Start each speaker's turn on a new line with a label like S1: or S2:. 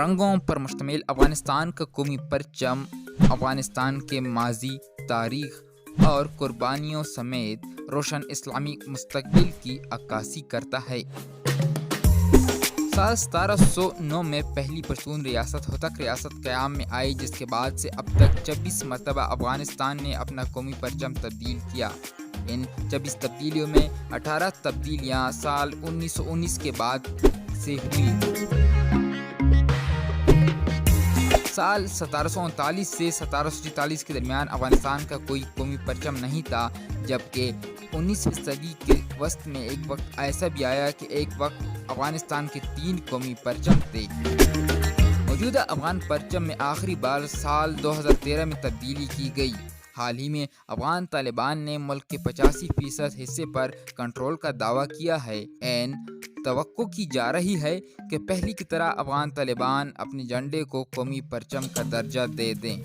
S1: रंगों पर मुश्तमिल अफगानिस्तान का कौमी परचम अफगानिस्तान के माजी, तारीख और कुर्बानियों समेत रोशन इस्लामी मुस्तकबिल की अक्कासी करता है। साल 1709 में पहली परचून रियासत होतक रियासत क़याम में आई, जिसके बाद से अब तक 26 मरतबा अफगानिस्तान ने अपना कौमी परचम तब्दील किया। इन 26 तब्दीलियों में 18 तब्दीलियां साल 1919 के बाद से हुई। साल 1739 से 1744 के दरमियान अफगानिस्तान का कोई कौमी परचम नहीं था, जबकि 19वीं सदी के वस्त में एक वक्त ऐसा भी आया कि एक वक्त अफगानिस्तान के 3 कौमी परचम थे। मौजूदा अफगान परचम में आखरी बार साल 2013 में तब्दीली की गई। हाल ही में अफगान तालिबान ने मुल्क के 85% हिस्से पर कंट्रोल का दावा किया है। तवक्को की जा रही है कि पहली की तरह अफगान तालिबान अपने झंडे को कौमी परचम का दर्जा दे दें।